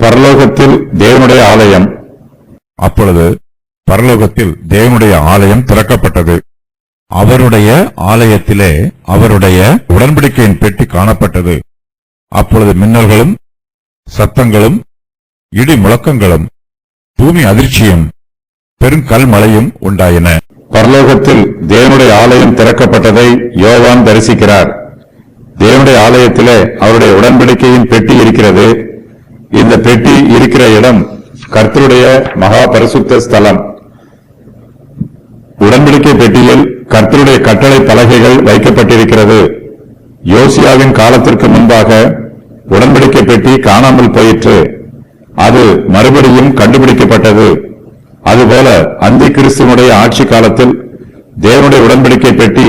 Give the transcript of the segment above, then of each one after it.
பரலோகத்தில் தேவனுடைய ஆலயம். அப்பொழுது பரலோகத்தில் தேவனுடைய ஆலயம் திறக்கப்பட்டது. அவருடைய ஆலயத்திலே அவருடைய உடன்படிக்கையின் பெட்டி காணப்பட்டது. அப்பொழுது மின்னல்களும் சத்தங்களும் இடி முழக்கங்களும் பூமி அதிர்ச்சியும் பெருங்கல் மழையும் உண்டாயின. பரலோகத்தில் தேவனுடைய ஆலயம் திறக்கப்பட்டதை யோவான் தரிசிக்கிறார். தேவனுடைய ஆலயத்திலே அவருடைய உடன்படிக்கையின் பெட்டி இருக்கிறது. இந்த பெட்டி இருக்கிற இடம் கர்த்தருடைய மகா பரிசுத்த ஸ்தலம். உடன்படிக்கை பெட்டியில் கர்த்தருடைய கட்டளை பலகைகள் வைக்கப்பட்டிருக்கிறது. யோசியாவின் காலத்திற்கு முன்பாக உடன்படிக்கை பெட்டி காணாமல் போயிற்று. அது மறுபடியும் கண்டுபிடிக்கப்பட்டது. அதுபோல அந்தி கிறிஸ்துவனுடைய ஆட்சி காலத்தில் தேவனுடைய உடன்படிக்கை பெட்டி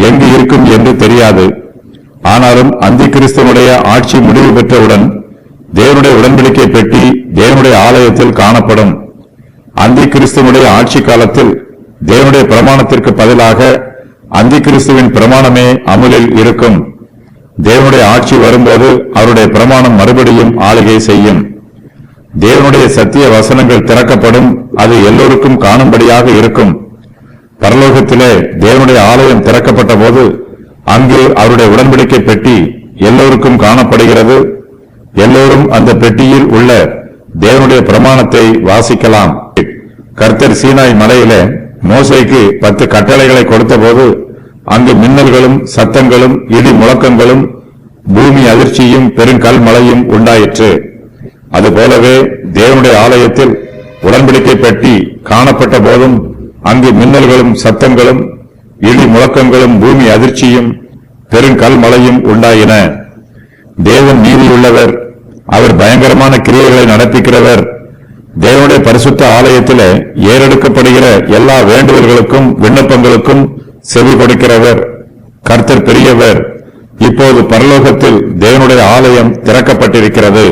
எங்கு இருக்கும் என்று தெரியாது. ஆனாலும் அந்தி கிறிஸ்துவனுடைய ஆட்சி முடிவு பெற்றவுடன் தேவனுடைய உடன்படிக்கை பெட்டி தேவனுடைய ஆலயத்தில் காணப்படும். அந்தி கிறிஸ்துவனுடைய ஆட்சி காலத்தில் தேவனுடைய பிரமாணத்திற்கு பதிலாக அந்தி கிறிஸ்துவின் பிரமாணமே அமுலில் இருக்கும். தேவனுடைய ஆட்சி வரும்போது அவருடைய பிரமாணம் மறுபடியும் ஆளுகை செய்யும். தேவனுடைய சத்திய வசனங்கள் திறக்கப்படும். அது எல்லோருக்கும் காணும்படியாக இருக்கும். பரலோகத்திலே தேவனுடைய ஆலயம் திறக்கப்பட்ட போது அங்கு அவருடைய உடன்படிக்கை பெட்டி எல்லோருக்கும் காணப்படுகிறது. எல்லோரும் அந்த பெட்டியில் உள்ள தேவனுடைய பிரமாணத்தை வாசிக்கலாம். கர்த்தர் சீனாய் மலையிலே மோசேக்கு 10 கட்டளைகளை கொடுத்த போது அங்கு மின்னல்களும் சத்தங்களும் இடி முழக்கங்களும் பூமி அதிர்ச்சியும் பெருங்கல் மழையும் உண்டாயிற்று. அதுபோலவே தேவனுடைய ஆலயத்தில் உடன்படிக்கை பெட்டி காணப்பட்ட போதும் அங்கு மின்னல்களும் சத்தங்களும் இடி முழக்கங்களும் பூமி அதிர்ச்சியும் பெருங்கல் மழையும் உண்டாயின. தேவன் நீதியுள்ளவர். அவர் பயங்கரமான கிரியைகளை நடப்பிக்கிறவர். தேவனுடைய பரிசுத்த ஆலயத்திலே ஏறெடுக்கப்படுகிற எல்லா வேண்டுதல்களுக்கும் விண்ணப்பங்களுக்கும் செவி கொடுக்கிறவர். கர்த்தர் பெரியவர். இப்போது பரலோகத்தில் தேவனுடைய ஆலயம் திறக்கப்பட்டிருக்கிறது.